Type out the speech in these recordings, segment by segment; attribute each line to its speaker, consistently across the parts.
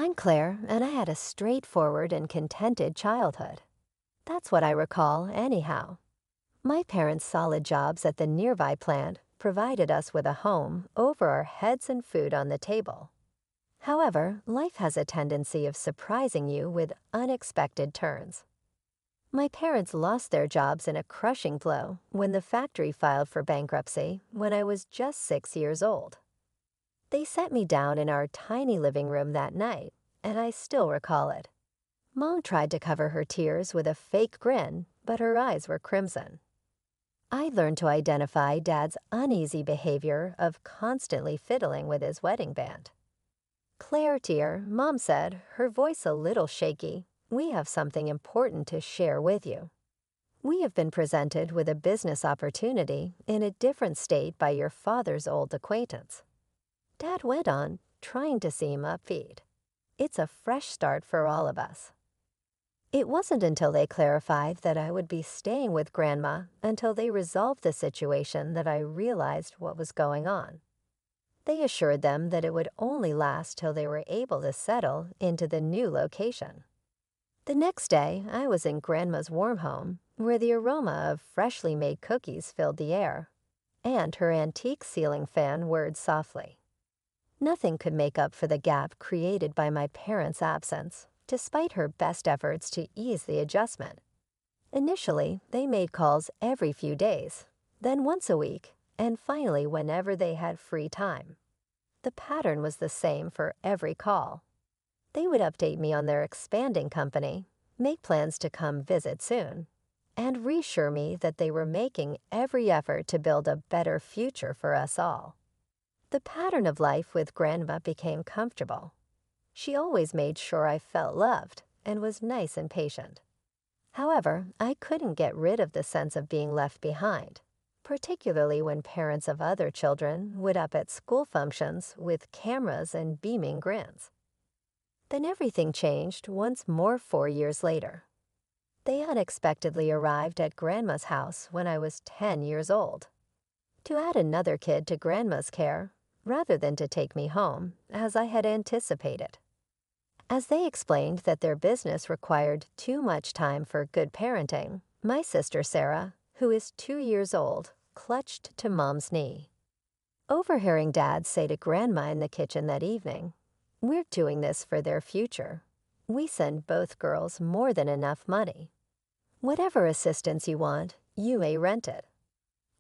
Speaker 1: I'm Claire, and I had a straightforward and contented childhood. That's what I recall, anyhow. My parents' solid jobs at the nearby plant provided us with a home over our heads and food on the table. However, life has a tendency of surprising you with unexpected turns. My parents lost their jobs in a crushing blow when the factory filed for bankruptcy when I was just 6 years old. They set me down in our tiny living room that night, and I still recall it. Mom tried to cover her tears with a fake grin, but her eyes were crimson. I learned to identify Dad's uneasy behavior of constantly fiddling with his wedding band. "Claire, dear," Mom said, her voice a little shaky, "we have something important to share with you. We have been presented with a business opportunity in a different state by your father's old acquaintance." Dad went on, trying to seem upbeat. "It's a fresh start for all of us." It wasn't until they clarified that I would be staying with Grandma until they resolved the situation that I realized what was going on. They assured them that it would only last till they were able to settle into the new location. The next day, I was in Grandma's warm home, where the aroma of freshly made cookies filled the air, and her antique ceiling fan whirred softly. Nothing could make up for the gap created by my parents' absence, despite her best efforts to ease the adjustment. Initially, they made calls every few days, then once a week, and finally whenever they had free time. The pattern was the same for every call. They would update me on their expanding company, make plans to come visit soon, and reassure me that they were making every effort to build a better future for us all. The pattern of life with Grandma became comfortable. She always made sure I felt loved and was nice and patient. However, I couldn't get rid of the sense of being left behind, particularly when parents of other children would up at school functions with cameras and beaming grins. Then everything changed once more 4 years later. They unexpectedly arrived at Grandma's house when I was 10 years old. To add another kid to Grandma's care, rather than to take me home, as I had anticipated. As they explained that their business required too much time for good parenting, my sister Sarah, who is 2 years old, clutched to Mom's knee. Overhearing Dad say to Grandma in the kitchen that evening, "We're doing this for their future. We send both girls more than enough money. Whatever assistance you want, you may rent it."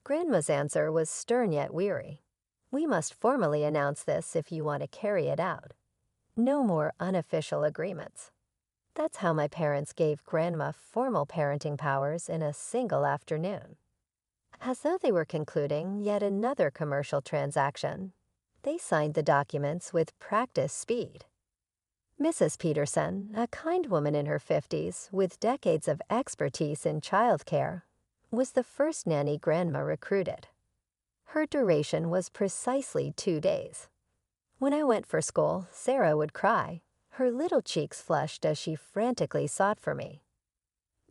Speaker 1: Grandma's answer was stern yet weary. "We must formally announce this if you want to carry it out. No more unofficial agreements." That's how my parents gave Grandma formal parenting powers in a single afternoon. As though they were concluding yet another commercial transaction, they signed the documents with practice speed. Mrs. Peterson, a kind woman in her 50s with decades of expertise in childcare, was the first nanny Grandma recruited. Her duration was precisely 2 days. When I went for school, Sarah would cry. Her little cheeks flushed as she frantically sought for me.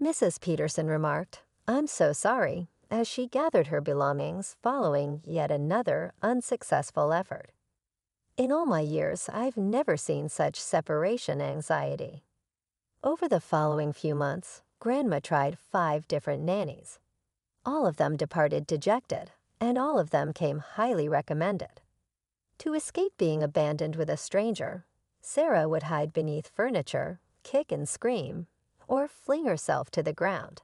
Speaker 1: Mrs. Peterson remarked, "I'm so sorry," as she gathered her belongings following yet another unsuccessful effort. In all my years, I've never seen such separation anxiety. Over the following few months, Grandma tried 5 different nannies. All of them departed dejected, and all of them came highly recommended. To escape being abandoned with a stranger, Sarah would hide beneath furniture, kick and scream, or fling herself to the ground.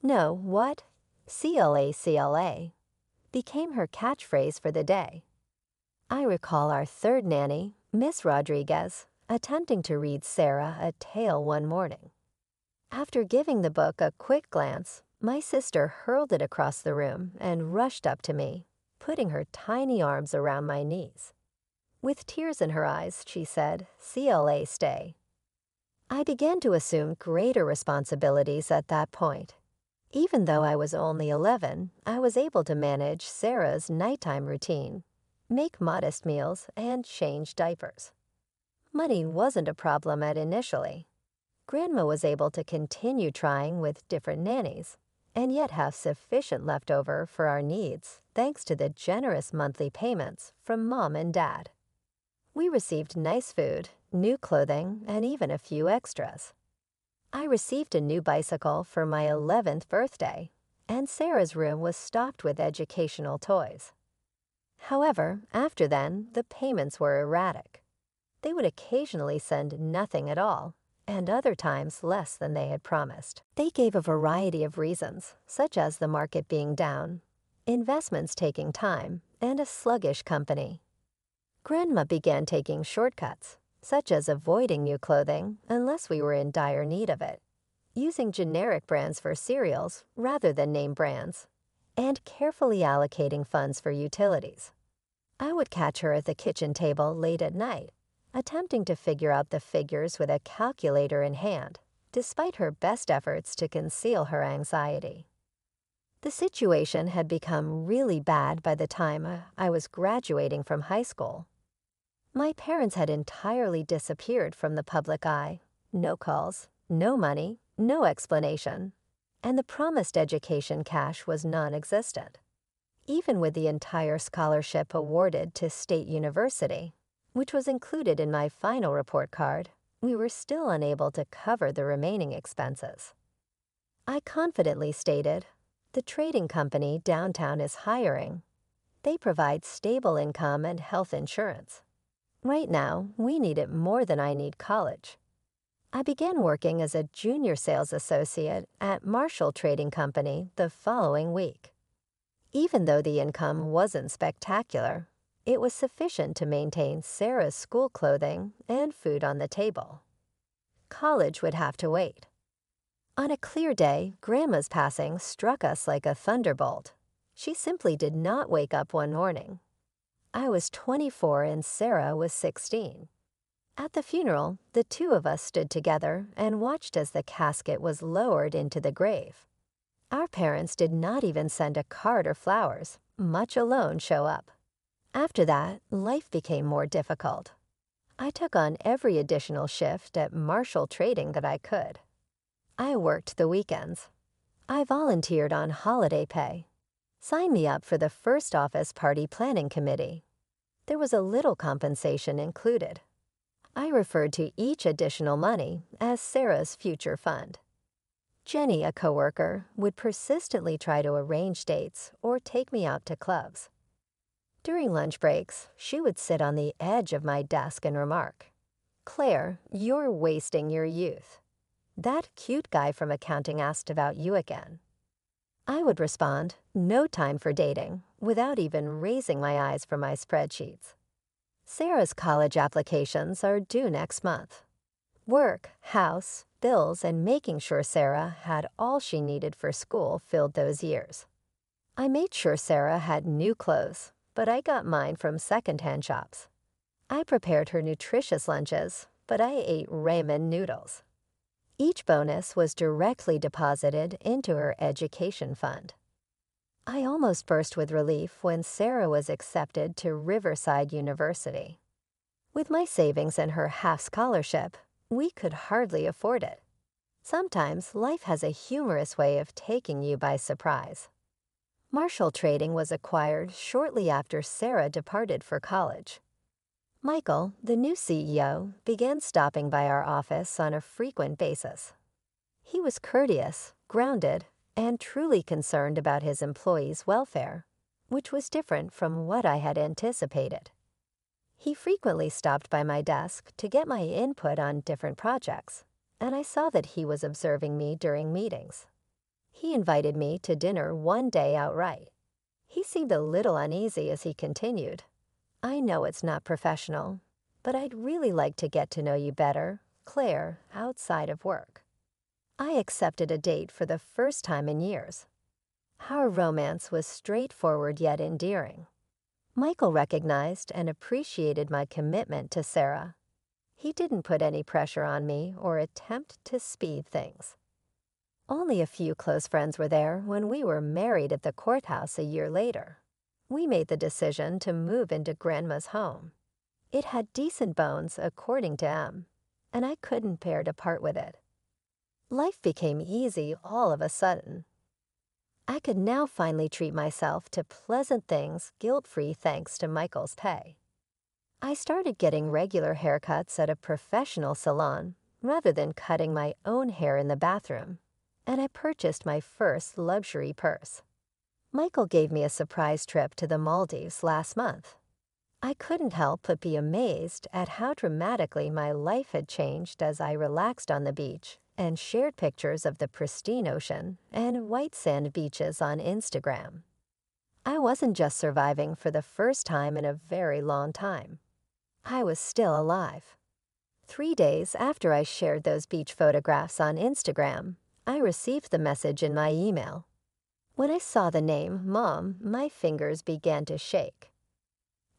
Speaker 1: No, what? CLA, CLA became her catchphrase for the day. I recall our third nanny, Miss Rodriguez, attempting to read Sarah a tale one morning. After giving the book a quick glance, my sister hurled it across the room and rushed up to me, putting her tiny arms around my knees. With tears in her eyes, she said, "CLA stay." I began to assume greater responsibilities at that point. Even though I was only 11, I was able to manage Sarah's nighttime routine, make modest meals, and change diapers. Money wasn't a problem initially. Grandma was able to continue trying with different nannies, and yet have sufficient left over for our needs thanks to the generous monthly payments from Mom and Dad. We received nice food, new clothing, and even a few extras. I received a new bicycle for my 11th birthday, and Sarah's room was stocked with educational toys. However, after then, the payments were erratic. They would occasionally send nothing at all, and other times less than they had promised. They gave a variety of reasons, such as the market being down, investments taking time, and a sluggish company. Grandma began taking shortcuts, such as avoiding new clothing unless we were in dire need of it, using generic brands for cereals rather than name brands, and carefully allocating funds for utilities. I would catch her at the kitchen table late at night, attempting to figure out the figures with a calculator in hand, despite her best efforts to conceal her anxiety. The situation had become really bad by the time I was graduating from high school. My parents had entirely disappeared from the public eye. No calls, no money, no explanation, and the promised education cash was non-existent. Even with the entire scholarship awarded to State University, which was included in my final report card, we were still unable to cover the remaining expenses. I confidently stated, "The trading company downtown is hiring. They provide stable income and health insurance. Right now, we need it more than I need college." I began working as a junior sales associate at Marshall Trading Company the following week. Even though the income wasn't spectacular, it was sufficient to maintain Sarah's school clothing and food on the table. College would have to wait. On a clear day, Grandma's passing struck us like a thunderbolt. She simply did not wake up one morning. I was 24 and Sarah was 16. At the funeral, the two of us stood together and watched as the casket was lowered into the grave. Our parents did not even send a card or flowers, much alone show up. After that, life became more difficult. I took on every additional shift at Marshall Trading that I could. I worked the weekends. I volunteered on holiday pay. Sign me up for the first office party planning committee. There was a little compensation included. I referred to each additional money as Sarah's future fund. Jenny, a coworker, would persistently try to arrange dates or take me out to clubs. During lunch breaks, she would sit on the edge of my desk and remark, "Claire, you're wasting your youth. That cute guy from accounting asked about you again." I would respond, "No time for dating," without even raising my eyes from my spreadsheets. Sarah's college applications are due next month. Work, house, bills, and making sure Sarah had all she needed for school filled those years. I made sure Sarah had new clothes, but I got mine from secondhand shops. I prepared her nutritious lunches, but I ate ramen noodles. Each bonus was directly deposited into her education fund. I almost burst with relief when Sarah was accepted to Riverside University. With my savings and her half scholarship, we could hardly afford it. Sometimes life has a humorous way of taking you by surprise. Marshall Trading was acquired shortly after Sarah departed for college. Michael, the new CEO, began stopping by our office on a frequent basis. He was courteous, grounded, and truly concerned about his employees' welfare, which was different from what I had anticipated. He frequently stopped by my desk to get my input on different projects, and I saw that he was observing me during meetings. He invited me to dinner one day outright. He seemed a little uneasy as he continued, "I know it's not professional, but I'd really like to get to know you better, Claire, outside of work." I accepted a date for the first time in years. Our romance was straightforward yet endearing. Michael recognized and appreciated my commitment to Sarah. He didn't put any pressure on me or attempt to speed things. Only a few close friends were there when we were married at the courthouse a year later. We made the decision to move into Grandma's home. It had decent bones, according to M, and I couldn't bear to part with it. Life became easy all of a sudden. I could now finally treat myself to pleasant things guilt-free thanks to Michael's pay. I started getting regular haircuts at a professional salon rather than cutting my own hair in the bathroom, and I purchased my first luxury purse. Michael gave me a surprise trip to the Maldives last month. I couldn't help but be amazed at how dramatically my life had changed as I relaxed on the beach and shared pictures of the pristine ocean and white sand beaches on Instagram. I wasn't just surviving for the first time in a very long time. I was still alive. 3 days after I shared those beach photographs on Instagram, I received the message in my email. When I saw the name Mom, my fingers began to shake.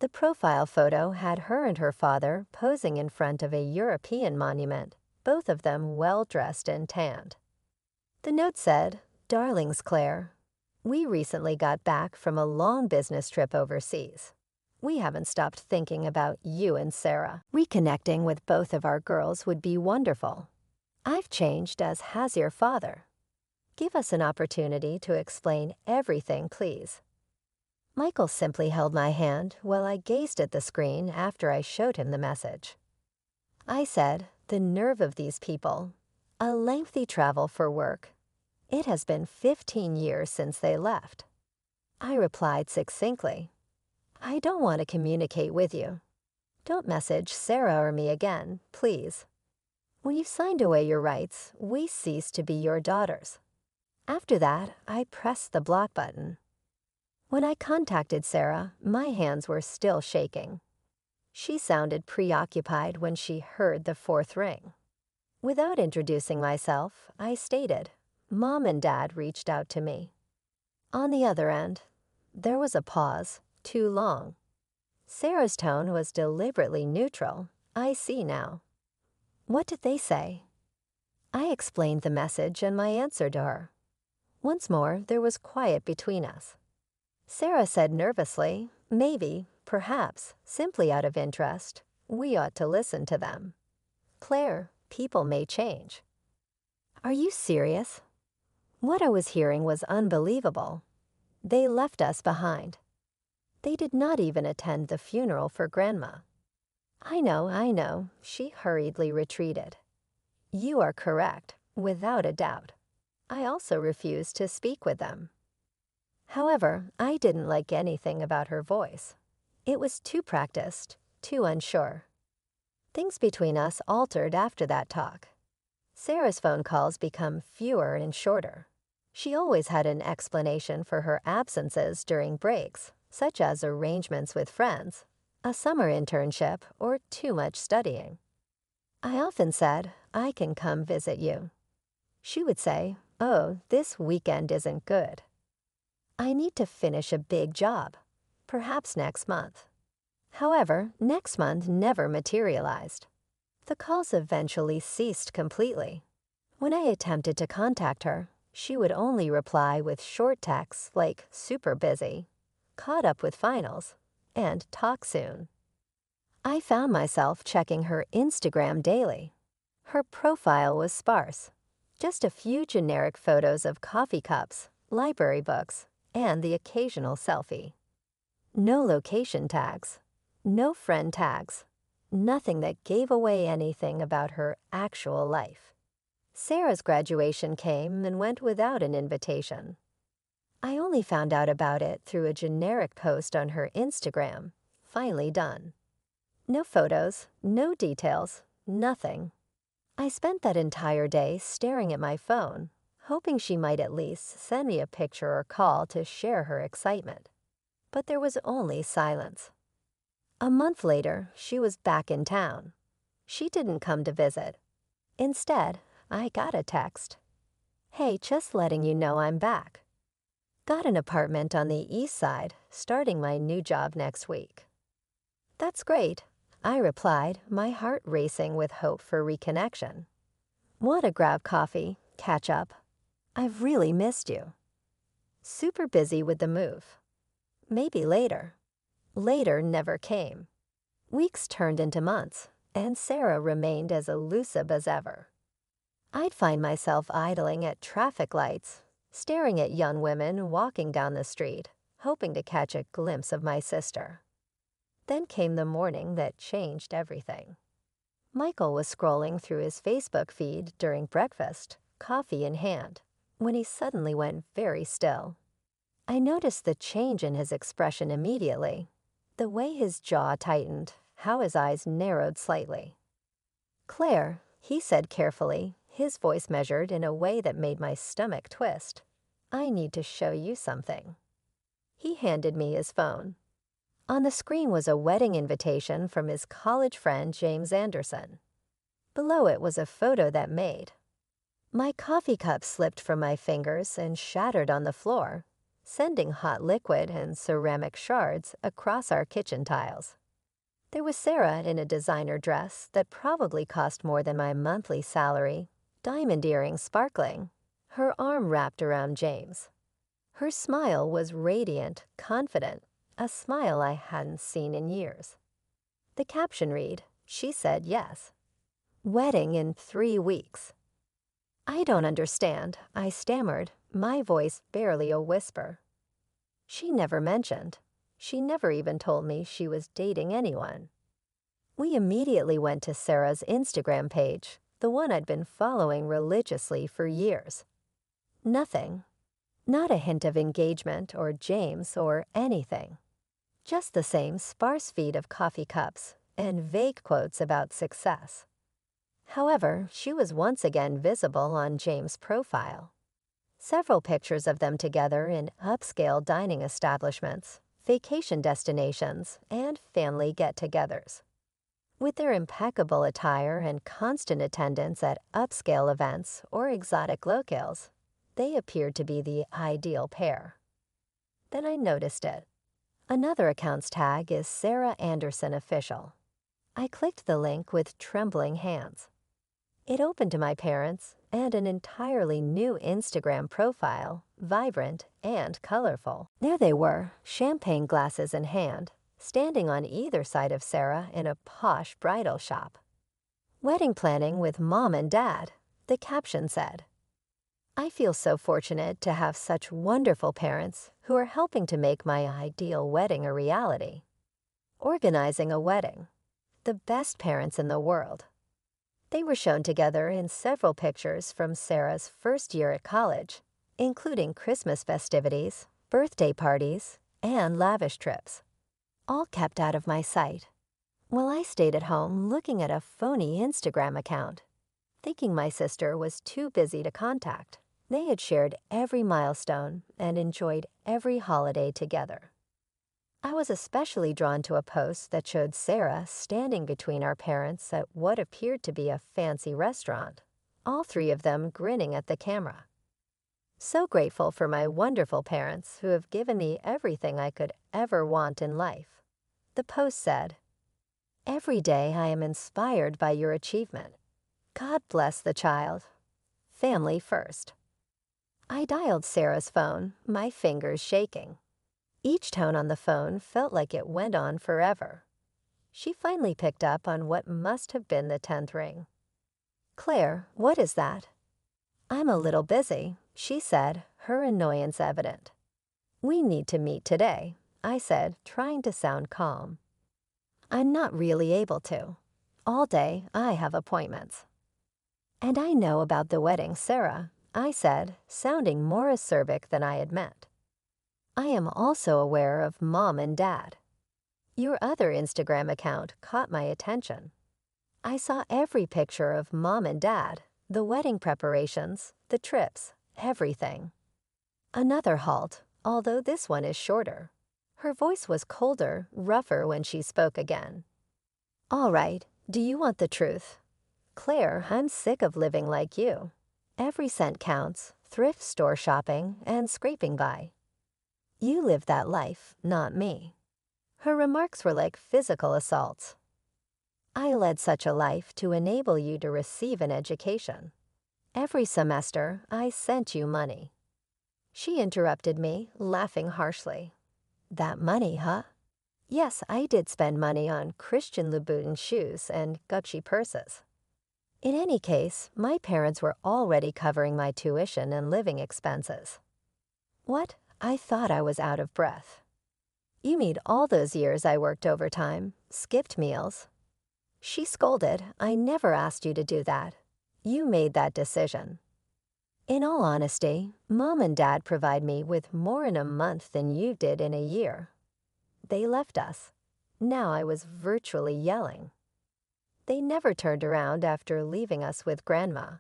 Speaker 1: The profile photo had her and her father posing in front of a European monument, both of them well-dressed and tanned. The note said, "Darlings Claire, we recently got back from a long business trip overseas. We haven't stopped thinking about you and Sarah. Reconnecting with both of our girls would be wonderful. I've changed, as has your father. Give us an opportunity to explain everything, please." Michael simply held my hand while I gazed at the screen after I showed him the message. I said, "The nerve of these people. A lengthy travel for work. It has been 15 years since they left." I replied succinctly, "I don't want to communicate with you. Don't message Sarah or me again, please. When you signed away your rights, we ceased to be your daughters." After that, I pressed the block button. When I contacted Sarah, my hands were still shaking. She sounded preoccupied when she heard the fourth ring. Without introducing myself, I stated, "Mom and Dad reached out to me." On the other end, there was a pause, too long. Sarah's tone was deliberately neutral. I see now. What did they say? I explained the message and my answer to her. Once more, there was quiet between us. Sarah said nervously, "Maybe, perhaps, simply out of interest, we ought to listen to them. Claire, people may change." Are you serious? What I was hearing was unbelievable. They left us behind. They did not even attend the funeral for Grandma. I know, she hurriedly retreated. You are correct, without a doubt. I also refused to speak with them. However, I didn't like anything about her voice. It was too practiced, too unsure. Things between us altered after that talk. Sarah's phone calls become fewer and shorter. She always had an explanation for her absences during breaks, such as arrangements with friends, a summer internship, or too much studying. I often said, "I can come visit you." She would say, "Oh, this weekend isn't good. I need to finish a big job, perhaps next month." However, next month never materialized. The calls eventually ceased completely. When I attempted to contact her, she would only reply with short texts like "super busy," "caught up with finals," and "talk soon." I found myself checking her Instagram daily. Her profile was sparse, just a few generic photos of coffee cups, library books, and the occasional selfie. No location tags, no friend tags, nothing that gave away anything about her actual life. Sarah's graduation came and went without an invitation. I only found out about it through a generic post on her Instagram, finally done. No photos, no details, nothing. I spent that entire day staring at my phone, hoping she might at least send me a picture or call to share her excitement. But there was only silence. A month later, she was back in town. She didn't come to visit. Instead, I got a text. "Hey, just letting you know I'm back. Got an apartment on the east side, starting my new job next week." "That's great," I replied, my heart racing with hope for reconnection. "Want to grab coffee, catch up? I've really missed you." Super busy with the move. Maybe later. Later never came. Weeks turned into months, and Sarah remained as elusive as ever. I'd find myself idling at traffic lights, staring at young women walking down the street, hoping to catch a glimpse of my sister. Then came the morning that changed everything. Michael was scrolling through his Facebook feed during breakfast, coffee in hand, when he suddenly went very still. I noticed the change in his expression immediately. The way his jaw tightened, how his eyes narrowed slightly. "Claire," he said carefully, his voice measured in a way that made my stomach twist. "I need to show you something." He handed me his phone. On the screen was a wedding invitation from his college friend James Anderson. Below it was a photo that made. My coffee cup slipped from my fingers and shattered on the floor, sending hot liquid and ceramic shards across our kitchen tiles. There was Sarah in a designer dress that probably cost more than my monthly salary, diamond earrings sparkling, her arm wrapped around James. Her smile was radiant, confident, a smile I hadn't seen in years. The caption read, "She said yes. Wedding in 3 weeks." "I don't understand," I stammered, my voice barely a whisper. She never mentioned. She never even told me she was dating anyone. We immediately went to Sarah's Instagram page, the one I'd been following religiously for years. Nothing. Not a hint of engagement or James or anything. Just the same sparse feed of coffee cups and vague quotes about success. However, she was once again visible on James' profile. Several pictures of them together in upscale dining establishments, vacation destinations, and family get-togethers. With their impeccable attire and constant attendance at upscale events or exotic locales, they appeared to be the ideal pair. Then I noticed it. Another account's tag is Sarah Anderson Official. I clicked the link with trembling hands. It opened to my parents and an entirely new Instagram profile, vibrant and colorful. There they were, champagne glasses in hand, standing on either side of Sarah in a posh bridal shop. "Wedding planning with Mom and Dad," the caption said. I feel so fortunate to have such wonderful parents who are helping to make my ideal wedding a reality. Organizing a wedding. The best parents in the world. They were shown together in several pictures from Sarah's first year at college, including Christmas festivities, birthday parties, and lavish trips. All kept out of my sight. While I stayed at home looking at a phony Instagram account, thinking my sister was too busy to contact. They had shared every milestone and enjoyed every holiday together. I was especially drawn to a post that showed Sarah standing between our parents at what appeared to be a fancy restaurant, all three of them grinning at the camera. So grateful for my wonderful parents who have given me everything I could ever want in life. The post said, "Every day I am inspired by your achievement. God bless the child. Family first." I dialed Sarah's phone, my fingers shaking. Each tone on the phone felt like it went on forever. She finally picked up on what must have been the 10th ring. "Claire, what is that?" "I'm a little busy," she said, her annoyance evident. "We need to meet today," I said, trying to sound calm. "I'm not really able to. All day I have appointments." "And I know about the wedding, Sarah," I said, sounding more acerbic than I had meant. "I am also aware of Mom and Dad. Your other Instagram account caught my attention. I saw every picture of Mom and Dad, the wedding preparations, the trips, everything." Another halt, although this one is shorter. Her voice was colder, rougher when she spoke again. "All right, do you want the truth? Claire, I'm sick of living like you. Every cent counts, thrift store shopping, and scraping by. You live that life, not me." Her remarks were like physical assaults. "I led such a life to enable you to receive an education. Every semester, I sent you money." She interrupted me, laughing harshly. "That money, huh? Yes, I did spend money on Christian Louboutin shoes and Gucci purses. In any case, my parents were already covering my tuition and living expenses." What? I thought I was out of breath. You mean all those years I worked overtime, skipped meals. She scolded, I never asked you to do that. You made that decision. In all honesty, Mom and Dad provide me with more in a month than you did in a year. They left us. Now I was virtually yelling. They never turned around after leaving us with Grandma.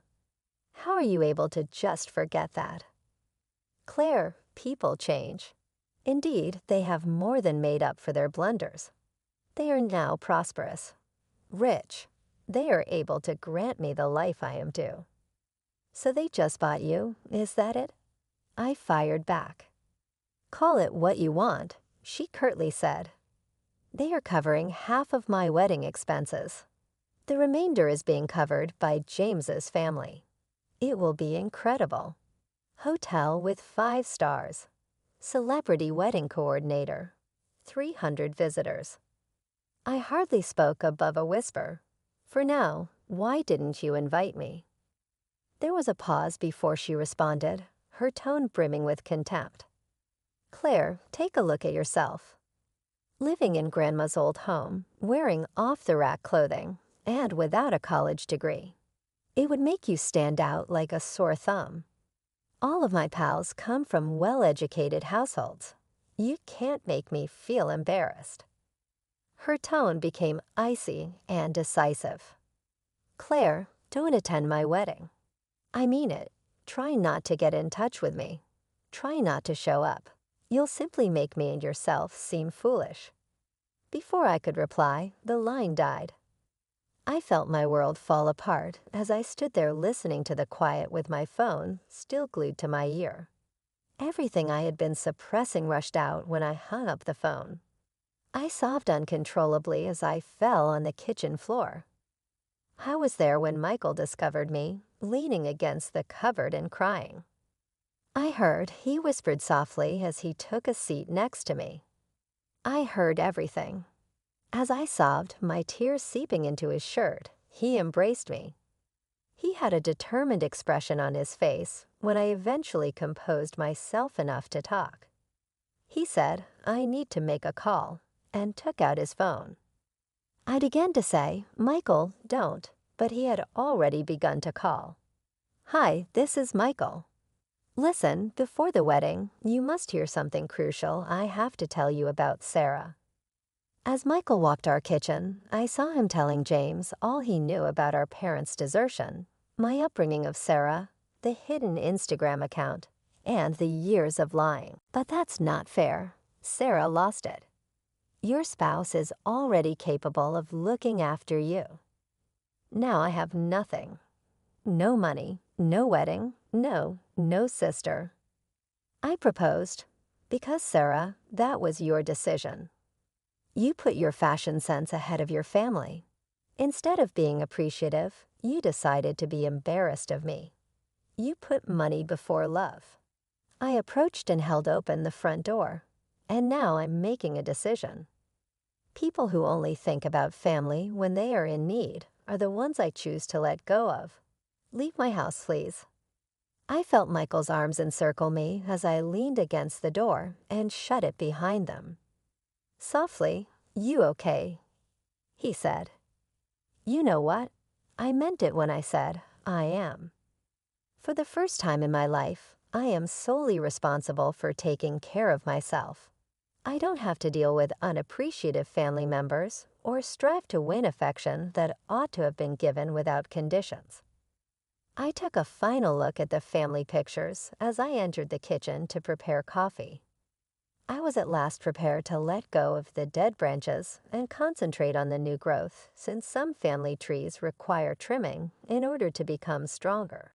Speaker 1: How are you able to just forget that? Claire, people change. Indeed, they have more than made up for their blunders. They are now prosperous, rich. They are able to grant me the life I am due. So they just bought you, is that it? I fired back. Call it what you want, she curtly said. They are covering half of my wedding expenses. The remainder is being covered by James's family. It will be incredible. Hotel with 5 stars. Celebrity wedding coordinator. 300 visitors. I hardly spoke above a whisper. For now, why didn't you invite me? There was a pause before she responded, her tone brimming with contempt. Claire, take a look at yourself. Living in Grandma's old home, wearing off-the-rack clothing, and without a college degree. It would make you stand out like a sore thumb. All of my pals come from well-educated households. You can't make me feel embarrassed. Her tone became icy and decisive. Claire, don't attend my wedding. I mean it. Try not to get in touch with me. Try not to show up. You'll simply make me and yourself seem foolish. Before I could reply, the line died. I felt my world fall apart as I stood there listening to the quiet with my phone still glued to my ear. Everything I had been suppressing rushed out when I hung up the phone. I sobbed uncontrollably as I fell on the kitchen floor. I was there when Michael discovered me, leaning against the cupboard and crying. I heard he whispered softly as he took a seat next to me. I heard everything. As I sobbed, my tears seeping into his shirt, he embraced me. He had a determined expression on his face when I eventually composed myself enough to talk. He said, I need to make a call, and took out his phone. I began to say, Michael, don't, but he had already begun to call. Hi, this is Michael. Listen, before the wedding, you must hear something crucial I have to tell you about Sarah. As Michael walked our kitchen, I saw him telling James all he knew about our parents' desertion, my upbringing of Sarah, the hidden Instagram account, and the years of lying. But that's not fair. Sarah lost it. Your spouse is already capable of looking after you. Now I have nothing. No money, no wedding, no sister. I proposed, because Sarah, that was your decision. You put your fashion sense ahead of your family. Instead of being appreciative, you decided to be embarrassed of me. You put money before love. I approached and held open the front door, and now I'm making a decision. People who only think about family when they are in need are the ones I choose to let go of. Leave my house, please. I felt Michael's arms encircle me as I leaned against the door and shut it behind them. Softly, you okay? He said. You know what? I meant it when I said, I am. For the first time in my life, I am solely responsible for taking care of myself. I don't have to deal with unappreciative family members or strive to win affection that ought to have been given without conditions. I took a final look at the family pictures as I entered the kitchen to prepare coffee. I was at last prepared to let go of the dead branches and concentrate on the new growth, since some family trees require trimming in order to become stronger.